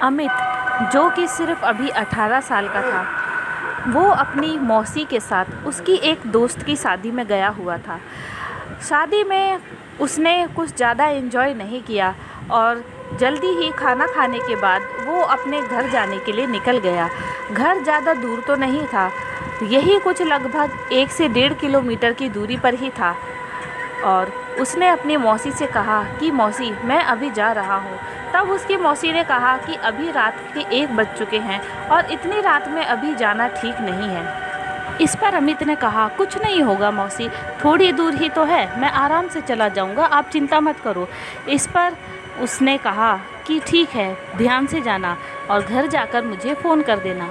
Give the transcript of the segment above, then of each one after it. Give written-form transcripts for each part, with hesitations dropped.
अमित, जो कि सिर्फ अभी 18 साल का था, वो अपनी मौसी के साथ उसकी एक दोस्त की शादी में गया हुआ था। शादी में उसने कुछ ज़्यादा एंजॉय नहीं किया और जल्दी ही खाना खाने के बाद वो अपने घर जाने के लिए निकल गया। घर ज़्यादा दूर तो नहीं था, यही कुछ लगभग 1 से 1.5 किलोमीटर की दूरी पर ही था। और उसने अपनी मौसी से कहा कि मौसी, मैं अभी जा रहा हूँ। तब उसकी मौसी ने कहा कि अभी रात के 1 बज चुके हैं और इतनी रात में अभी जाना ठीक नहीं है। इस पर अमित ने कहा, कुछ नहीं होगा मौसी, थोड़ी दूर ही तो है, मैं आराम से चला जाऊँगा, आप चिंता मत करो। इस पर उसने कहा कि ठीक है, ध्यान से जाना और घर जाकर मुझे फ़ोन कर देना।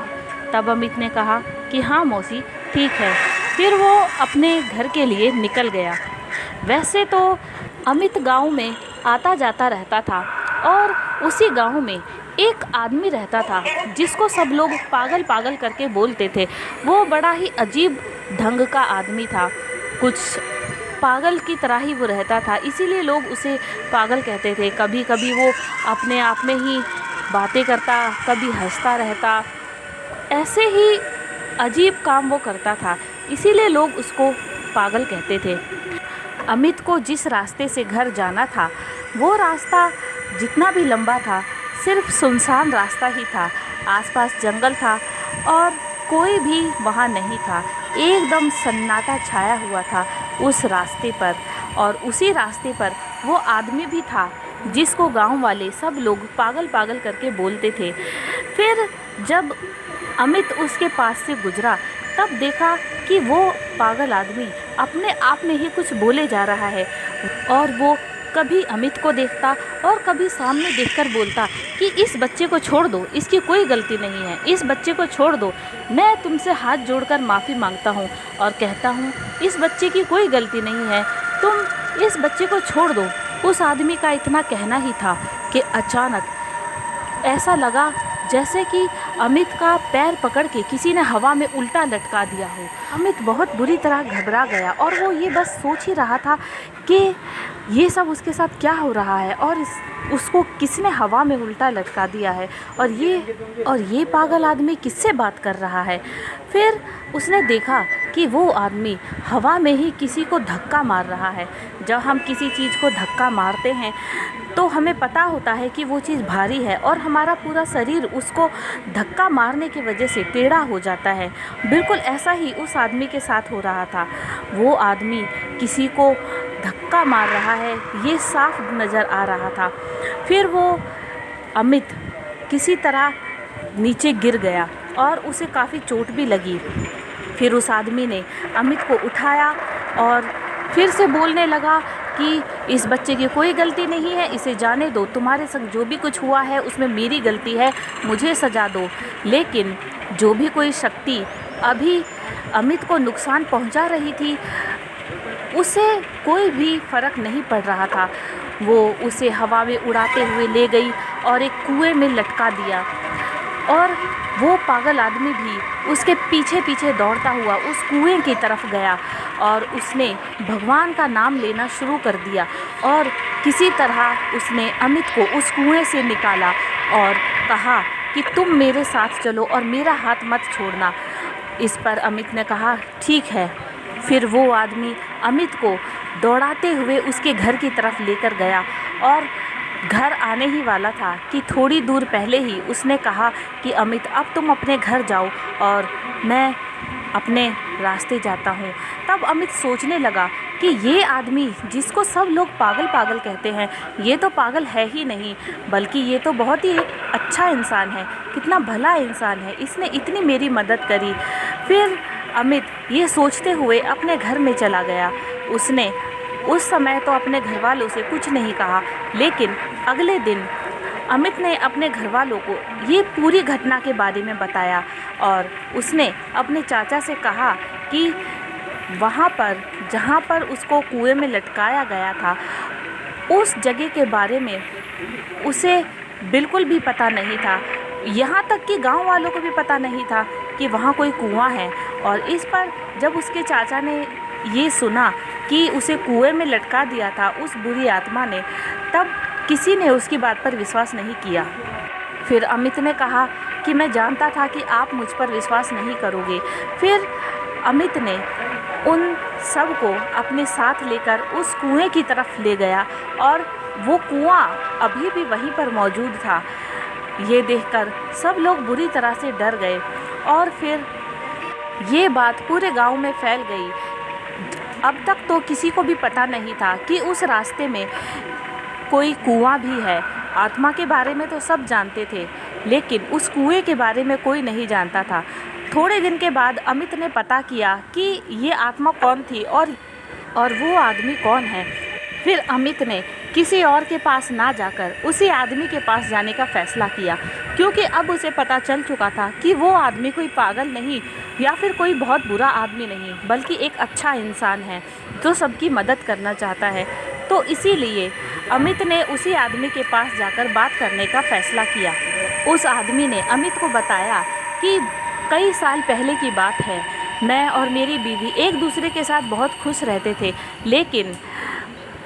तब अमित ने कहा कि हाँ मौसी, ठीक है। फिर वो अपने घर के लिए निकल गया। वैसे तो अमित गांव में आता जाता रहता था और उसी गांव में एक आदमी रहता था जिसको सब लोग पागल पागल करके बोलते थे। वो बड़ा ही अजीब ढंग का आदमी था, कुछ पागल की तरह ही वो रहता था, इसीलिए लोग उसे पागल कहते थे। कभी कभी वो अपने आप में ही बातें करता, कभी हंसता रहता, ऐसे ही अजीब काम वो करता था, इसीलिए लोग उसको पागल कहते थे। अमित को जिस रास्ते से घर जाना था, वो रास्ता जितना भी लंबा था, सिर्फ सुनसान रास्ता ही था। आसपास जंगल था और कोई भी वहाँ नहीं था। एकदम सन्नाटा छाया हुआ था उस रास्ते पर। और उसी रास्ते पर वो आदमी भी था जिसको गांव वाले सब लोग पागल पागल करके बोलते थे। फिर जब अमित उसके पास से गुजरा, तब देखा कि वो पागल आदमी अपने आप में ही कुछ बोले जा रहा है और वो कभी अमित को देखता और कभी सामने देखकर बोलता कि इस बच्चे को छोड़ दो, इसकी कोई गलती नहीं है, इस बच्चे को छोड़ दो, मैं तुमसे हाथ जोड़कर माफ़ी मांगता हूँ और कहता हूँ इस बच्चे की कोई गलती नहीं है, तुम इस बच्चे को छोड़ दो। उस आदमी का इतना कहना ही था कि अचानक ऐसा लगा जैसे कि अमित का पैर पकड़ के किसी ने हवा में उल्टा लटका दिया हो। अमित बहुत बुरी तरह घबरा गया और वो ये बस सोच ही रहा था कि ये सब उसके साथ क्या हो रहा है और उसको किसने हवा में उल्टा लटका दिया है और ये पागल आदमी किससे बात कर रहा है। फिर उसने देखा कि वो आदमी हवा में ही किसी को धक्का मार रहा है। जब हम किसी चीज़ को धक्का मारते हैं तो हमें पता होता है कि वो चीज़ भारी है और हमारा पूरा शरीर उसको धक्का मारने की वजह से टेढ़ा हो जाता है। बिल्कुल ऐसा ही उस आदमी के साथ हो रहा था। वो आदमी किसी को धक्का मार रहा है, ये साफ नज़र आ रहा था। फिर वो अमित किसी तरह नीचे गिर गया और उसे काफ़ी चोट भी लगी। फिर उस आदमी ने अमित को उठाया और फिर से बोलने लगा कि इस बच्चे की कोई गलती नहीं है, इसे जाने दो, तुम्हारे संग जो भी कुछ हुआ है उसमें मेरी गलती है, मुझे सज़ा दो। लेकिन जो भी कोई शक्ति अभी अमित को नुकसान पहुंचा रही थी, उसे कोई भी फ़र्क नहीं पड़ रहा था। वो उसे हवा में उड़ाते हुए ले गई और एक कुएं में लटका दिया और वो पागल आदमी भी उसके पीछे पीछे दौड़ता हुआ उस कुएं की तरफ गया और उसने भगवान का नाम लेना शुरू कर दिया और किसी तरह उसने अमित को उस कुएं से निकाला और कहा कि तुम मेरे साथ चलो और मेरा हाथ मत छोड़ना। इस पर अमित ने कहा ठीक है। फिर वो आदमी अमित को दौड़ाते हुए उसके घर की तरफ लेकर गया और घर आने ही वाला था कि थोड़ी दूर पहले ही उसने कहा कि अमित, अब तुम अपने घर जाओ और मैं अपने रास्ते जाता हूँ। तब अमित सोचने लगा कि ये आदमी जिसको सब लोग पागल पागल कहते हैं, ये तो पागल है ही नहीं, बल्कि ये तो बहुत ही अच्छा इंसान है, कितना भला इंसान है, इसने इतनी मेरी मदद करी। फिर अमित ये सोचते हुए अपने घर में चला गया। उसने उस समय तो अपने घर वालों से कुछ नहीं कहा, लेकिन अगले दिन अमित ने अपने घर वालों को ये पूरी घटना के बारे में बताया और उसने अपने चाचा से कहा कि वहाँ पर जहाँ पर उसको कुएं में लटकाया गया था, उस जगह के बारे में उसे बिल्कुल भी पता नहीं था। यहाँ तक कि गांव वालों को भी पता नहीं था कि वहाँ कोई कुआं है। और इस पर जब उसके चाचा ने ये सुना कि उसे कुएं में लटका दिया था उस बुरी आत्मा ने, तब किसी ने उसकी बात पर विश्वास नहीं किया। फिर अमित ने कहा कि मैं जानता था कि आप मुझ पर विश्वास नहीं करोगे। फिर अमित ने उन सब को अपने साथ लेकर उस कुएं की तरफ ले गया और वो कुआं अभी भी वहीं पर मौजूद था। ये देखकर सब लोग बुरी तरह से डर गए और फिर ये बात पूरे गांव में फैल गई। अब तक तो किसी को भी पता नहीं था कि उस रास्ते में कोई कुआं भी है। आत्मा के बारे में तो सब जानते थे, लेकिन उस कुएं के बारे में कोई नहीं जानता था। थोड़े दिन के बाद अमित ने पता किया कि ये आत्मा कौन थी और वो आदमी कौन है। फिर अमित ने किसी और के पास ना जाकर उसी आदमी के पास जाने का फ़ैसला किया, क्योंकि अब उसे पता चल चुका था कि वो आदमी कोई पागल नहीं या फिर कोई बहुत बुरा आदमी नहीं, बल्कि एक अच्छा इंसान है जो सबकी मदद करना चाहता है। तो इसीलिए अमित ने उसी आदमी के पास जाकर बात करने का फ़ैसला किया। उस आदमी ने अमित को बताया कि कई साल पहले की बात है, मैं और मेरी बीवी एक दूसरे के साथ बहुत खुश रहते थे, लेकिन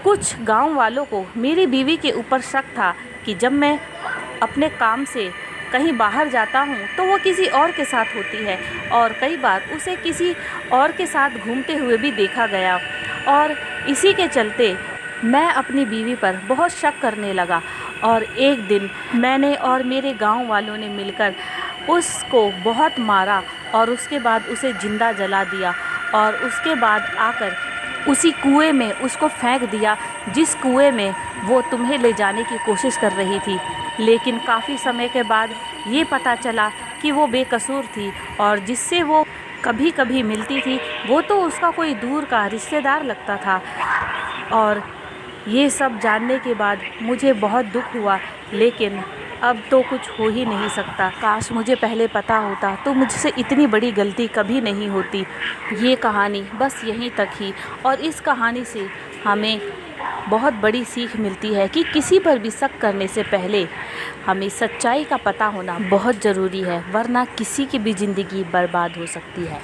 कुछ गांव वालों को मेरी बीवी के ऊपर शक था कि जब मैं अपने काम से कहीं बाहर जाता हूँ तो वो किसी और के साथ होती है और कई बार उसे किसी और के साथ घूमते हुए भी देखा गया। और इसी के चलते मैं अपनी बीवी पर बहुत शक करने लगा और एक दिन मैंने और मेरे गांव वालों ने मिलकर उसको बहुत मारा और उसके बाद उसे जिंदा जला दिया और उसके बाद आकर उसी कुएं में उसको फेंक दिया जिस कुएं में वो तुम्हें ले जाने की कोशिश कर रही थी। लेकिन काफ़ी समय के बाद ये पता चला कि वो बेकसूर थी और जिससे वो कभी कभी मिलती थी वो तो उसका कोई दूर का रिश्तेदार लगता था। और ये सब जानने के बाद मुझे बहुत दुख हुआ, लेकिन अब तो कुछ हो ही नहीं सकता। काश मुझे पहले पता होता तो मुझसे इतनी बड़ी गलती कभी नहीं होती। ये कहानी बस यहीं तक ही, और इस कहानी से हमें बहुत बड़ी सीख मिलती है कि किसी पर भी शक करने से पहले हमें सच्चाई का पता होना बहुत ज़रूरी है, वरना किसी की भी ज़िंदगी बर्बाद हो सकती है।